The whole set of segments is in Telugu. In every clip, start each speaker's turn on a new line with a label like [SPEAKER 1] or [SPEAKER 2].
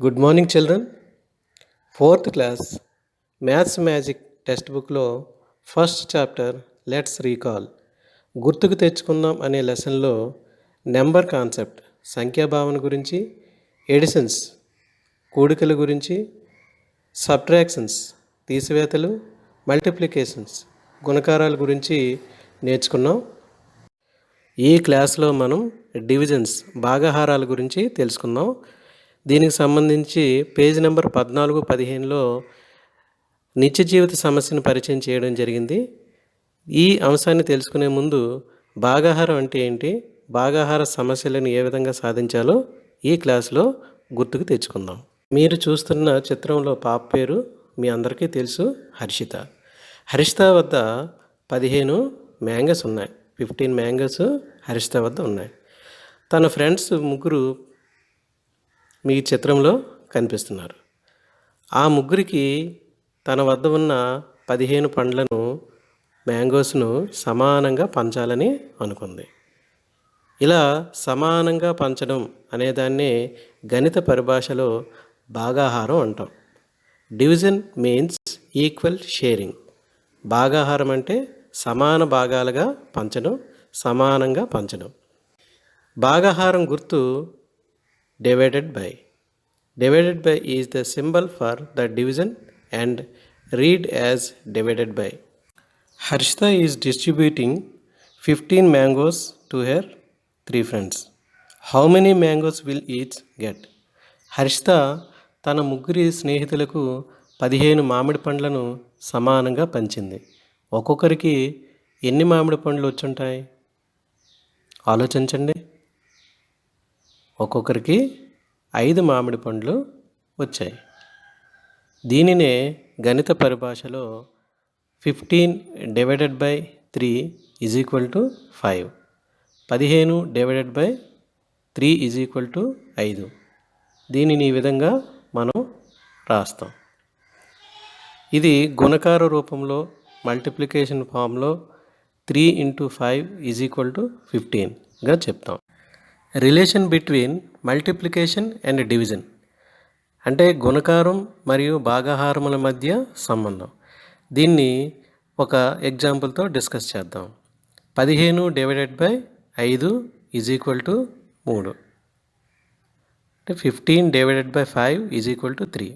[SPEAKER 1] Good morning children. Fourth class maths magic text బుక్లో ఫస్ట్ చాప్టర్ లెట్స్ రీకాల్ గుర్తుకు తెచ్చుకుందాం అనే లెసన్లో నెంబర్ కాన్సెప్ట్ సంఖ్యాభావన గురించి, ఎడిషన్స్ కూడికల గురించి, సబ్ట్రాక్షన్స్ తీసివేతలు, మల్టిప్లికేషన్స్ గుణకారాల గురించి నేర్చుకున్నాం. ఈ క్లాస్లో మనం డివిజన్స్ భాగాహారాల గురించి తెలుసుకుందాం. దీనికి సంబంధించి పేజ్ నెంబర్ 14-15లో నిత్య జీవిత సమస్యను పరిచయం చేయడం జరిగింది. ఈ అంశాన్ని తెలుసుకునే ముందు భాగాహారం అంటే ఏంటి, భాగాహార సమస్యలను ఏ విధంగా సాధించాలో ఈ క్లాస్లో గుర్తుకు తెచ్చుకుందాం. మీరు చూస్తున్న చిత్రంలో పాప పేరు మీ అందరికీ తెలుసు, హర్షిత. హర్షిత వద్ద 15 మ్యాంగోస్ ఉన్నాయి. 15 మ్యాంగోస్ హర్షిత వద్ద ఉన్నాయి. తన ఫ్రెండ్స్ ముగ్గురు మీ చిత్రంలో కనిపిస్తున్నారు. ఆ ముగ్గురికి తన వద్ద ఉన్న 15 పండ్లను, మ్యాంగోస్ను సమానంగా పంచాలని అనుకుంది. ఇలా సమానంగా పంచడం అనేదాన్ని గణిత పరిభాషలో భాగాహారం అంటాం. Division means equal sharing. భాగాహారం అంటే సమాన భాగాలుగా పంచడం, సమానంగా పంచడం. భాగాహారం గుర్తు divided by. Divided by is the symbol for the division and read as divided by. Harshita is distributing 15 mangoes to her 3 friends. How many mangoes will each get? Harshita తన ముగ్గురి స్నేహితులకు 15 మామిడి పండ్లను సమానంగా పంచింది. ఒక్కొక్కరికి ఎన్ని మామిడి పండ్లు వచ్చుంటాయి ఆలోచించండి. ఒక్కొక్కరికి 5 మామిడి పండ్లు వచ్చాయి. దీనినే గణిత పరిభాషలో 15 divided by 3 is equal to 5. 15 divided by 3 is equal to 5. దీనిని ఈ విధంగా మనం రాస్తాం. ఇది గుణకార రూపంలో మల్టిప్లికేషన్ ఫామ్లో 3 × 5 ఈజ్ ఈక్వల్ టు 15గా చెప్తాం. Relation between multiplication and division అంటే గుణకారం మరియు భాగాహారముల మధ్య సంబంధం. దీన్ని ఒక ఎగ్జాంపుల్తో డిస్కస్ చేద్దాం. 15 divided by 5 is equal to 3. అంటే 15 divided by 5 is equal to 3.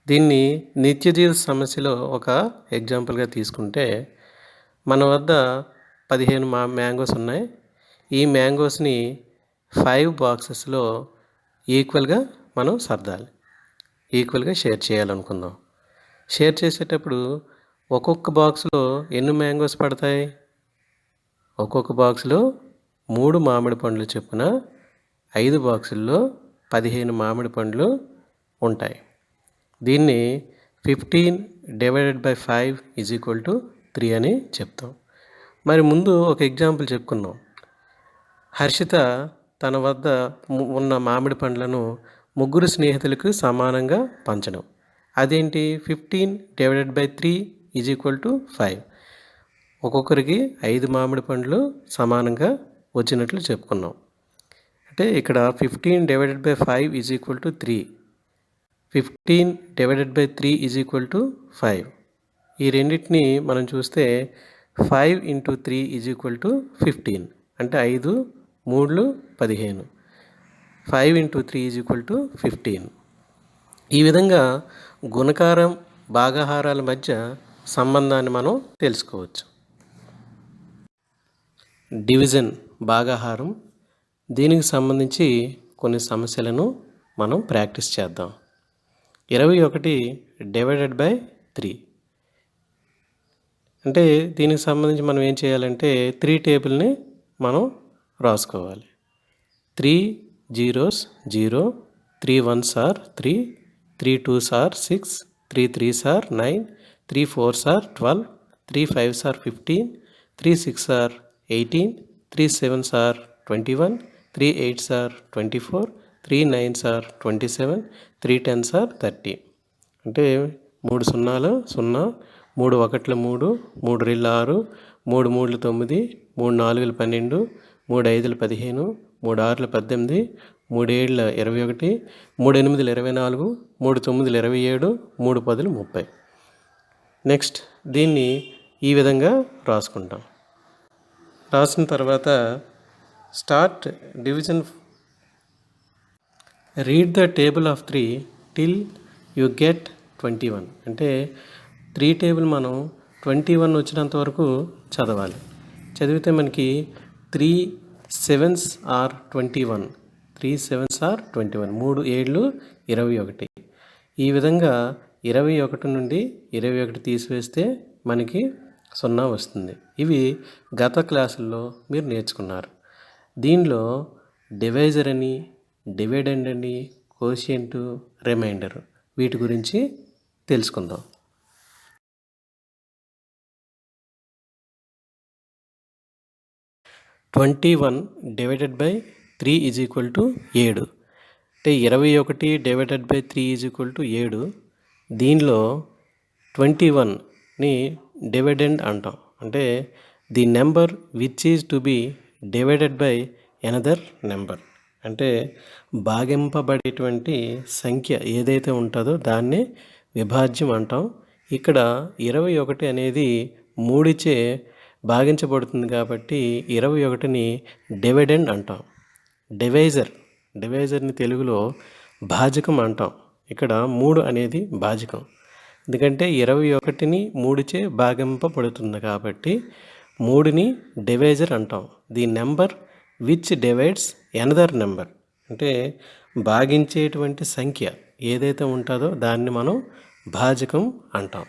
[SPEAKER 1] దీన్ని నిత్య జీవిత సమస్యలో ఒక ఎగ్జాంపుల్గా తీసుకుంటే మన వద్ద 15 మ్యాంగోస్ ఉన్నాయి. ఈ మ్యాంగోస్ని 5 బాక్సెస్లో ఈక్వల్గా మనం సర్దాలి, ఈక్వల్గా షేర్ చేయాలనుకుందాం. షేర్ చేసేటప్పుడు ఒక్కొక్క బాక్స్లో ఎన్ని మ్యాంగోస్ పడతాయి? ఒక్కొక్క బాక్స్లో 3 మామిడి పండ్లు చొప్పున 5 బాక్సుల్లో 15 మామిడి పండ్లు ఉంటాయి. దీన్ని 15 divided by 5 is equal to 3 అని చెప్తాం. మరి ముందు ఒక ఎగ్జాంపుల్ చెప్పుకున్నాం. హర్షిత తన వద్ద ఉన్న మామిడి పండ్లను ముగ్గురు స్నేహితులకు సమానంగా పంచడం. అదేంటి? 15 divided by 3 is equal to 5. ఒక్కొక్కరికి 5 మామిడి పండ్లు సమానంగా వచ్చినట్లు చెప్పుకున్నాం. అంటే ఇక్కడ 15 divided by 5 is equal to 3, 15 divided by 3 is equal to 5. ఈ రెండింటిని మనం చూస్తే 5 × 3 ఈజ్ ఈక్వల్ టు 15. అంటే 5 3 15. 5 × 3 ఈజ్ ఈక్వల్ టు 15. ఈ విధంగా గుణకారం భాగాహారాల మధ్య సంబంధాన్ని మనం తెలుసుకోవచ్చు. డివిజన్ భాగాహారం, దీనికి సంబంధించి కొన్ని సమస్యలను మనం ప్రాక్టీస్ చేద్దాం. 21 డివైడెడ్ బై 3 అంటే దీనికి సంబంధించి మనం ఏం చేయాలంటే 3 టేబుల్ని మనం రాసుకోవాలి. 3 zeros 0, 3 ones are 3, 3 twos are 6, 3 threes are 9, 3 fours are 12, 3 fives are 15, 3 six are 18, 3 sevens are 21, 3 eights are 24, 3 nines are 27, 3 tens are 30. అంటే 3 సున్నాలు 0, 3 ఒకట్లు 3, 3 రెళ్ళు 6, 3 మూడులు 9, 3 నాలుగులు 12, 3 ఐదులు 15, 3 ఆరులు 18, 3 ఏళ్ళ 21, 3 ఎనిమిదిలు 24, 3 తొమ్మిదిలు 27, 3 పదులు 30. నెక్స్ట్ దీన్ని ఈ విధంగా రాసుకుంటాం. రాసిన తర్వాత start division. Read the table of 3 till you get 21. అంటే 3 టేబుల్ మనం 21 వచ్చినంత వరకు చదవాలి. చదివితే మనకి 3 7s are 21. 3 7s are 21. 3 ఏళ్ళు 21. ఈ విధంగా 21 నుండి 21 తీసివేస్తే మనకి 0 వస్తుంది. ఇవి గత క్లాసుల్లో మీరు నేర్చుకున్నారు. దీనిలో డివైజర్ అని, డివిడెండ్ అని, కోషియంట్, రిమైండర్ వీటి గురించి తెలుసుకుందాం. 21 divided by 3 is equal to 7. అంటే 21 divided by 3 is equal to 7. దీనిలో 21ని డివిడెండ్ అంటాం. అంటే the number which is to be divided by another number. అంటే భాగింపబడేటువంటి సంఖ్య ఏదైతే ఉంటుందో దాన్నే విభాజ్యం అంటాం. ఇక్కడ 21 అనేది 3చే భాగించబడుతుంది కాబట్టి 21ని డివిడెండ్ అంటాం. డివైజర్ని తెలుగులో భాజకం అంటాం. ఇక్కడ 3 అనేది భాజకం. ఎందుకంటే 21ని 3చే భాగింపబడుతుంది కాబట్టి 3ని డివైజర్ అంటాం. The number which divides another number. అంటే భాగించేటువంటి సంఖ్య ఏదైతే ఉంటుందో దాన్ని మనం భాజకం అంటాం.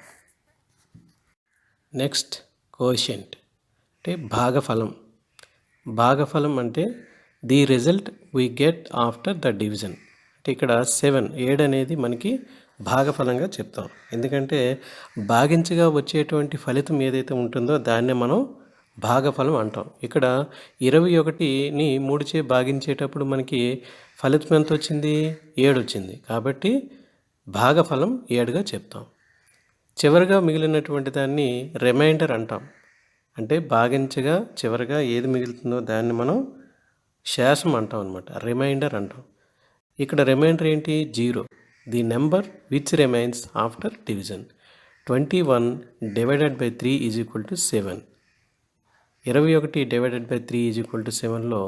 [SPEAKER 1] నెక్స్ట్ కోషియంట్ అంటే భాగఫలం. భాగఫలం అంటే the result we get after the division. అంటే ఇక్కడ 7 అనేది మనకి భాగఫలంగా చెప్తాం. ఎందుకంటే భాగించగా వచ్చేటువంటి ఫలితం ఏదైతే ఉంటుందో దాన్నే మనం భాగఫలం అంటాం. ఇక్కడ 21ని 3చే భాగించేటప్పుడు మనకి ఫలితం ఎంత వచ్చింది? 7 వచ్చింది. కాబట్టి భాగఫలం 7గా చెప్తాం. చివరిగా మిగిలినటువంటి దాన్ని రిమైండర్ అంటాం. అంటే భాగించగా చివరిగా ఏది మిగులుతుందో దాన్ని మనం శేషం అంటాం అనమాట. రిమైండర్ అంటాం. ఇక్కడ రిమైండర్ ఏంటి? 0. The number which remains after division. 21 divided by 3 is equal to 7. 21 divided by 3 is equal to 7లో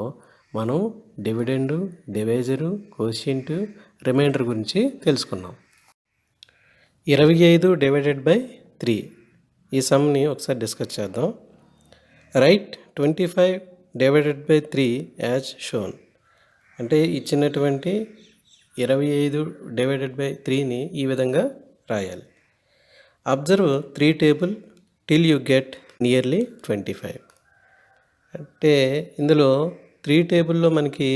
[SPEAKER 1] మనం డివిడెండు, డివైజరు, కోషియంట్, రిమైండర్ గురించి తెలుసుకున్నాం. 25 డివైడెడ్ బై 3 ఈ సమ్ని ఒకసారి డిస్కస్ చేద్దాం. Right 25 divided by 3 as shown. అంటే ఇచ్చినటువంటి 25 డివైడెడ్ బై 3ని ఈ విధంగా రాయాలి. Observe 3 table till you get nearly 25. అంటే ఇందులో 3 టేబుల్లో మనకి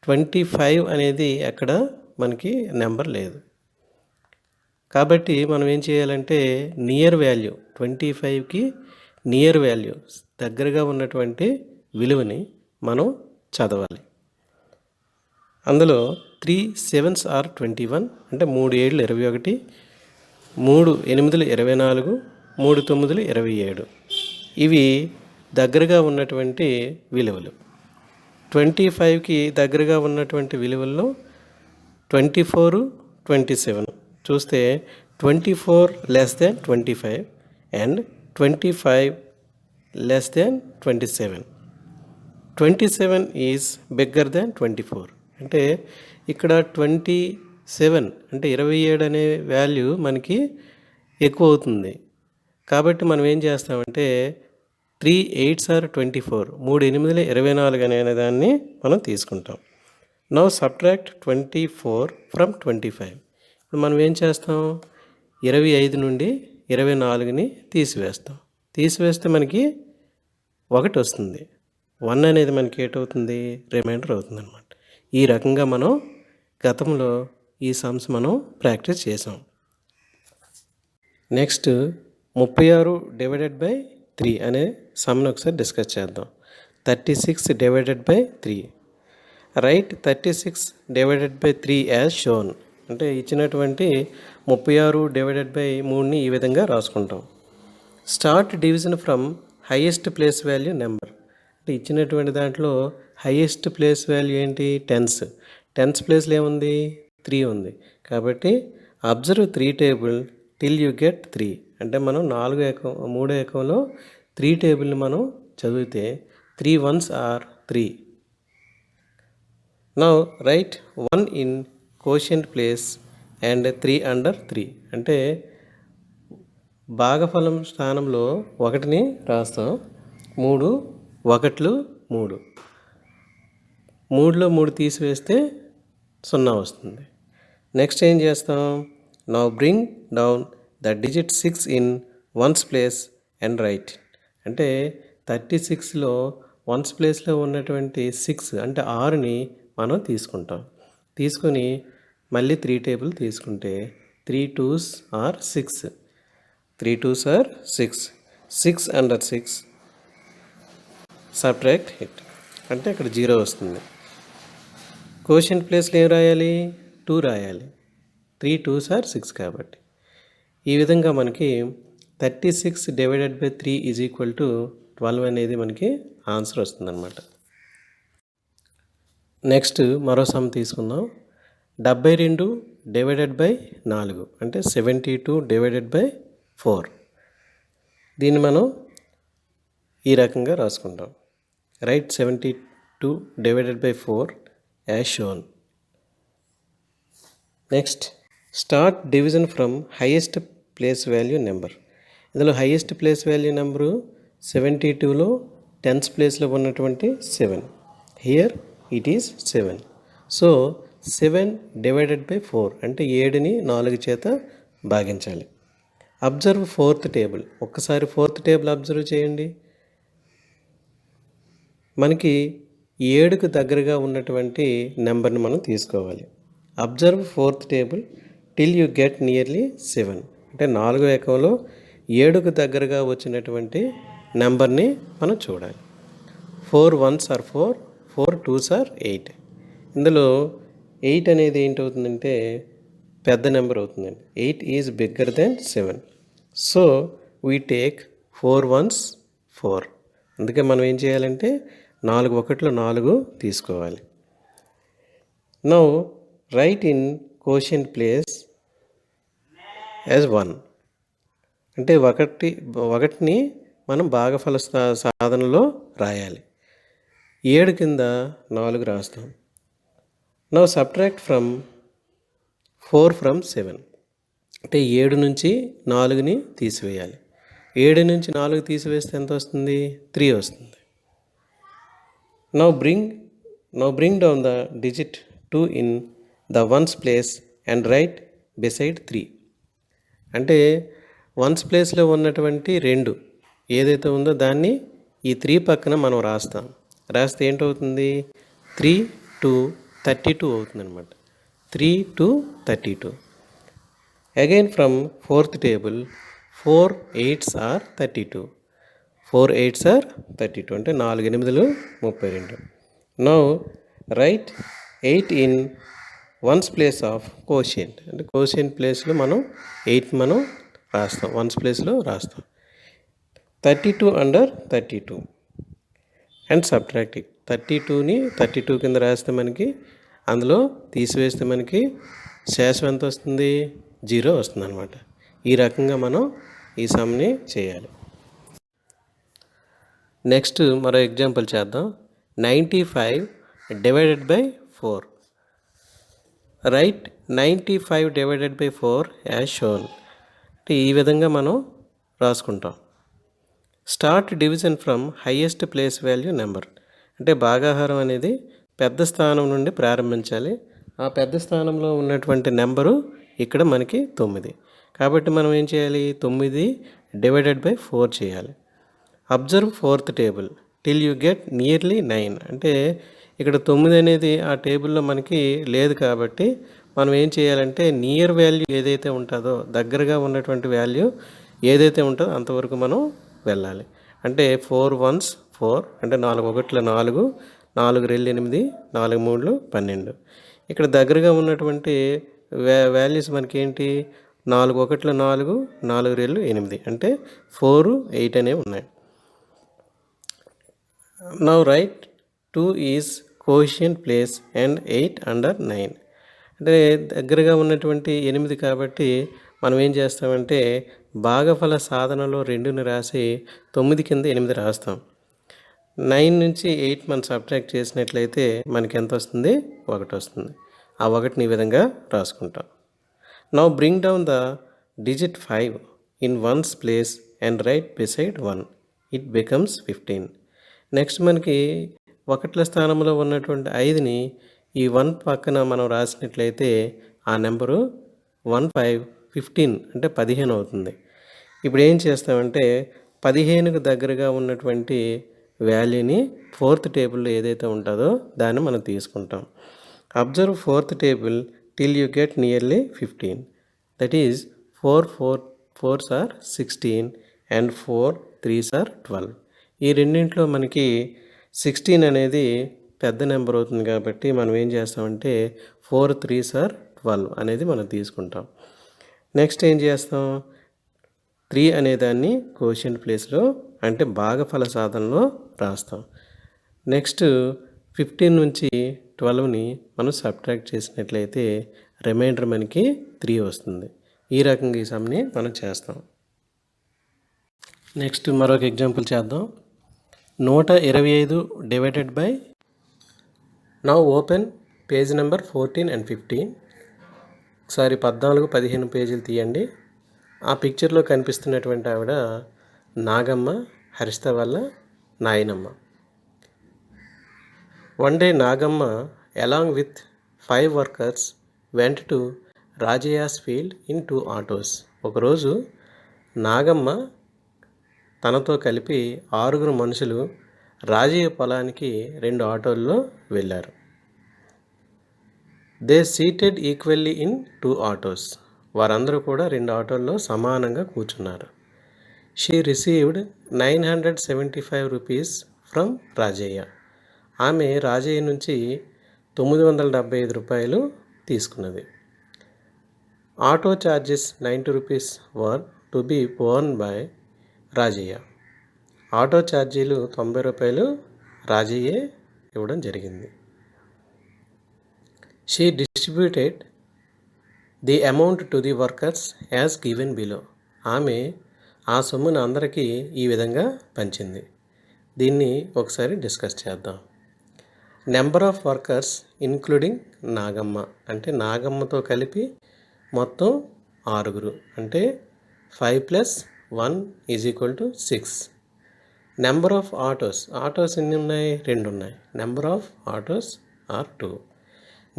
[SPEAKER 1] 25 అనేది ఎక్కడ మనకి నెంబర్ లేదు. కాబట్టి మనం ఏం చేయాలంటే నియర్ వాల్యూ 25కి నియర్ వాల్యూ దగ్గరగా ఉన్నటువంటి విలువని మనం చదవాలి. అందులో 3 7s are 21. అంటే 3 ఏళ్ళు 21, 3 ఎనిమిదిలు 24, 3 తొమ్మిదిలు 27. ఇవి దగ్గరగా ఉన్నటువంటి విలువలు. 25కి దగ్గరగా ఉన్నటువంటి విలువల్లో 24, 27 చూస్తే 24 less than 25 and 25 less than 27. 27 is bigger than 24. అంటే ఇక్కడ 27 అంటే 27 అనే వాల్యూ మనకి ఎక్కువ అవుతుంది. కాబట్టి మనం ఏం చేస్తామంటే 3 8s are 24. 3 ఎనిమిదిలు 24 అనే దాన్ని మనం తీసుకుంటాం. Now subtract 24 from 25. ఇప్పుడు మనం ఏం చేస్తాం? 25 నుండి 24ని తీసివేస్తాం. తీసివేస్తే మనకి 1 వస్తుంది. 1 అనేది మనకి ఏటవుతుంది? రిమైండర్ అవుతుంది అనమాట. ఈ రకంగా మనం గతంలో ఈ సమ్స్ మనం ప్రాక్టీస్ చేసాం. నెక్స్ట్ 36 డివైడెడ్ బై 3 అనే సమ్ని ఒకసారి డిస్కస్ చేద్దాం. 36 divided by 3. Right 36 divided by 3 as shown. అంటే ఇచ్చినటువంటి 36 డివైడెడ్ బై 3ని ఈ విధంగా రాసుకుంటాం. Start division from highest place value number. అంటే ఇచ్చినటువంటి దాంట్లో హైయెస్ట్ ప్లేస్ వాల్యూ ఏంటి? టెన్స్ ప్లేస్లో ఏముంది? 3 ఉంది. కాబట్టి observe 3 table till you get 3. అంటే మనం 3 ఏకంలో 3 టేబుల్ని మనం చదివితే 3 ones are 3. Now right 1 in quotient place and 3 under 3. అంటే భాగఫలం స్థానంలో 1ని రాస్తాం. 3 1లు 3. 3లో 3 తీసివేస్తే 0 వస్తుంది. నెక్స్ట్ ఏం చేస్తాం? Now bring down the digit 6 in ones place and right. అంటే 36లో వన్స్ ప్లేస్లో ఉన్నటువంటి 6 అంటే 6ని మనం తీసుకుంటాం. తీసుకొని మళ్ళీ 3 టేబుల్ తీసుకుంటే 3 2s are 6. 3 2s are 6. 6 under 6 subtract it. అంటే ఇక్కడ 0 వస్తుంది. కోషియంట్ ప్లేస్లో ఏం రాయాలి? 2 రాయాలి. 3 2s are 6 కాబట్టి. ఈ విధంగా మనకి 36 divided by 3 is equal to 12 అనేది మనకి ఆన్సర్ వస్తుందన్నమాట. నెక్స్ట్ మరో సమ్ తీసుకుందాం. 72 డివైడెడ్ బై 4 అంటే 72 డివైడెడ్ బై 4. దీన్ని మనం ఈ రకంగా రాసుకుంటాం. Write 72 divided by 4 as shown. Next start division from highest place value number. ఇందులో హైయెస్ట్ ప్లేస్ వాల్యూ నెంబరు 72లో టెన్స్ ప్లేస్లో ఉన్నటువంటి 7. Here it is 7. So 7 divided by 4 అంటే 7ని 4 చేత భాగించాలి. Observe 4th table. ఒక్కసారి 4th టేబుల్ అబ్జర్వ్ చేయండి. మనకి 7కు దగ్గరగా ఉన్నటువంటి నెంబర్ని మనం తీసుకోవాలి. Observe 4th table till you get nearly 7. అంటే 4వ ఏకంలో 7కు దగ్గరగా వచ్చినటువంటి నెంబర్ని మనం చూడాలి. 4 ones are 4, 4 2s are 8. ఇందులో 8 అనేది ఏంటవుతుందంటే పెద్ద నెంబర్ అవుతుందండి. 8 is bigger than 7. So we take 4 ones 4. అందుకే మనం ఏం చేయాలంటే 4 1లో 4 తీసుకోవాలి. Now right in quotient place as 1. అంటే 1ని మనం భాగఫల సాధనలో రాయాలి. 7 కింద 4 రాస్తాం. Now subtract 4 from 7. అంటే 7 నుంచి 4ని తీసివేయాలి. 7 నుంచి 4 తీసివేస్తే ఎంత వస్తుంది? 3 వస్తుంది. Now bring down the digit 2 in the ones place and right beside 3. అంటే వన్స్ ప్లేస్లో ఉన్నటువంటి 2 ఏదైతే ఉందో దాన్ని ఈ 3 పక్కన మనం రాస్తాం. రాస్తే ఏంటవుతుంది? 3 2 32 అవుతుంది అనమాట. 3 2 32. Again from 4th table 4 8s are 32. 4 8s are 32 అంటే 4 8లు 32. Now right 8 in ones place of quotient. అంటే కోషియంట్ ప్లేస్లో మనం 8 మనం రాస్తాం. వన్స్ ప్లేస్లో రాస్తాం. 32 అండర్ 32 అండ్ సబ్ట్రాక్ట్ ఇట్. 32ని 32 కింద రాస్తే మనకి అందులో తీసివేస్తే మనకి శేషం ఎంత వస్తుంది? 0 వస్తుంది అనమాట. ఈ రకంగా మనం ఈ సమ్ని చేయాలి. నెక్స్ట్ మరో ఎగ్జాంపుల్ చేద్దాం. 95 divided by 4. Right 95 divided by 4 as shown. అంటే ఈ విధంగా మనం రాసుకుంటాం. Start division from highest place value number. అంటే భాగాహారం అనేది పెద్ద స్థానం నుండి ప్రారంభించాలి. ఆ పెద్ద స్థానంలో ఉన్నటువంటి నెంబరు ఇక్కడ మనకి 9. కాబట్టి మనం ఏం చేయాలి? 9 డివైడెడ్ బై 4 చేయాలి. Observe 4th table till you get nearly 9. అంటే ఇక్కడ 9 అనేది ఆ టేబుల్లో మనకి లేదు కాబట్టి మనం ఏం చేయాలంటే నియర్ వాల్యూ ఏదైతే ఉంటుందో దగ్గరగా ఉన్నటువంటి వాల్యూ ఏదైతే ఉంటుందో అంతవరకు మనం వెళ్ళాలి. అంటే 4 ones 4 అంటే 4 1లు 4, 4 2 8, 4 3 12. ఇక్కడ దగ్గరగా ఉన్నటువంటి వాల్యూస్ మనకి ఏంటి? 4 1లు 4, 4 2 8 అంటే 4 8 అనేవి ఉన్నాయి. Now write 2 is quotient place and 8 under 9. అంటే దగ్గరగా ఉన్నటువంటి 8 కాబట్టి మనం ఏం చేస్తామంటే భాగఫల సాధనలో 2ని రాసి 9 కింద 8 రాస్తాం. 9 నుంచి 8 మనం సబ్ట్రాక్ట్ చేసినట్లయితే మనకి ఎంత వస్తుంది? 1 వస్తుంది. ఆ 1ని ఈ విధంగా రాసుకుంటాం. Now bring down the digit 5 in 1's place and write beside 1. It becomes 15. Next మనకి 1ల స్థానంలో ఉన్నటువంటి 5ని ఈ 1 పక్కన మనం రాసినట్లయితే ఆ నెంబరు 15 అంటే 15 అవుతుంది. ఇప్పుడు ఏం చేస్తామంటే 15కు దగ్గరగా ఉన్నటువంటి వాల్యూని 4th టేబుల్లో ఏదైతే ఉంటుందో దాన్ని మనం తీసుకుంటాం. Observe 4th table till you get nearly 15. That is 4 4s are 16 and 4 3s are 12. ఈ రెండింటిలో మనకి 16 అనేది పెద్ద నెంబర్ అవుతుంది కాబట్టి మనం ఏం చేస్తామంటే 4 3s are 12 అనేది మనం తీసుకుంటాం. నెక్స్ట్ ఏం చేస్తాం? 3 అనే దాన్ని కోషియంట్ ప్లేస్లో అంటే భాగఫల సాధనలో రాస్తాం. నెక్స్ట్ 15 నుంచి 12ని మనం సబ్ట్రాక్ట్ చేసినట్లయితే రిమైండర్ మనకి 3 వస్తుంది. ఈ రకంగా ఈ సమ్ని మనం చేస్తాం. నెక్స్ట్ మరొక ఎగ్జాంపుల్ చేద్దాం. 125 divided by. Now open page number 14 and 15. ఒకసారి 14, 15 పేజీలు తీయండి. ఆ పిక్చర్లో కనిపిస్తున్నటువంటి ఆవిడ నాగమ్మ, హరిత వాళ్ళ నాయనమ్మ. One day Nagamma along with 5 workers went to Rajaya's field in 2 autos. ఒకరోజు నాగమ్మ తనతో కలిపి 6 మనుషులు రాజయ్య పొలానికి 2 ఆటోల్లో వెళ్ళారు. They seated equally in 2 autos. వారందరూ కూడా 2 ఆటోల్లో సమానంగా కూర్చున్నారు. She received 975 rupees from Rajaiah. ఆమె రాజయ్య నుంచి 975 రూపాయలు తీసుకున్నది. Auto charges 90 rupees were to be borne by Rajaiah. Auto ఛార్జీలు 90 రూపాయలు రాజయ్యే ఇవ్వడం జరిగింది. She distributed the amount to the workers as given below. ఆమె ఆ సొమ్మును అందరికీ ఈ విధంగా పంచింది. దీన్ని ఒకసారి డిస్కస్ చేద్దాం. Number of workers including Nagamma అంటే నాగమ్మతో కలిపి మొత్తం 6 అంటే 5 + 1 = 6. నెంబర్ ఆఫ్ ఆటోస్ ఎన్ని ఉన్నాయి? 2 ఉన్నాయి. Number of autos are 2.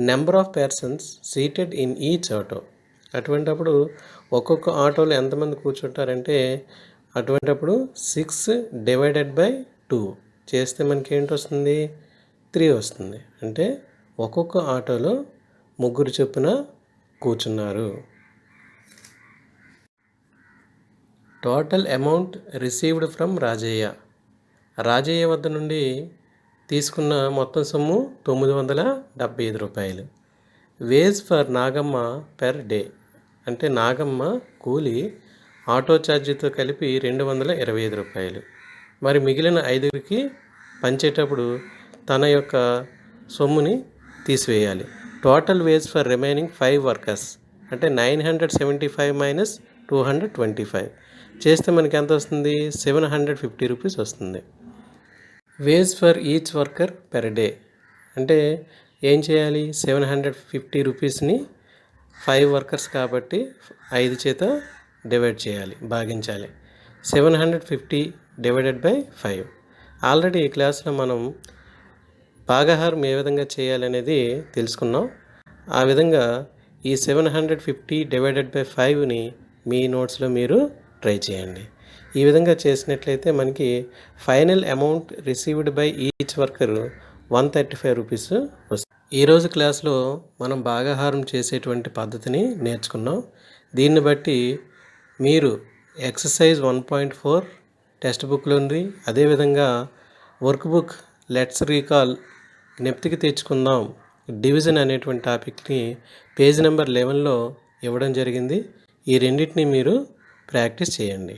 [SPEAKER 1] Number of persons seated in each auto. అటువంటప్పుడు ఒక్కొక్క ఆటోలో ఎంతమంది కూర్చుంటారంటే అటువంటప్పుడు 6 డివైడెడ్ బై 2 చేస్తే మనకి ఏంటి వస్తుంది? 3 వస్తుంది. అంటే ఒక్కొక్క ఆటోలో 3 చొప్పున కూర్చున్నారు. Total amount received from Rajaiah. Rajaiah వద్ద నుండి తీసుకున్న మొత్తం సొమ్ము 975 రూపాయలు. Wage for Nagamma per day అంటే నాగమ్మ కూలి ఆటో ఛార్జీతో కలిపి 225 రూపాయలు. మరి మిగిలిన 5కి పంచేటప్పుడు తన యొక్క సొమ్ముని తీసివేయాలి. Total wage for remaining 5 workers అంటే 975 - 225 చేస్తే మనకి ఎంత వస్తుంది? 750 రూపీస్ వస్తుంది. Wage for each worker per day అంటే ఏం చేయాలి? 750 రూపీస్ని 5 వర్కర్స్ కాబట్టి 5 చేత డివైడ్ చేయాలి, భాగించాలి. 750 డివైడెడ్ బై 5. ఆల్రెడీ ఈ క్లాస్లో మనం భాగాహారం ఏ విధంగా చేయాలనేది తెలుసుకున్నాం. ఆ విధంగా ఈ 750 డివైడెడ్ బై 5ని మీ నోట్స్లో మీరు ట్రై చేయండి. ఈ విధంగా చేసినట్లయితే మనకి final amount received by each worker 135 rupees వస్తుంది. ఈరోజు క్లాస్లో మనం భాగాహారం చేసేటువంటి పద్ధతిని నేర్చుకున్నాం. దీన్ని బట్టి మీరు ఎక్సర్సైజ్ 1.4 టెక్స్ట్ బుక్లో ఉంది, అదేవిధంగా వర్క్ బుక్ లెట్స్ రీకాల్ జ్ఞప్తికి తెచ్చుకుందాం డివిజన్ అనేటువంటి టాపిక్ని పేజ్ నెంబర్ 11లో ఇవ్వడం జరిగింది. ఈ రెండింటిని మీరు ప్రాక్టీస్ చేయండి.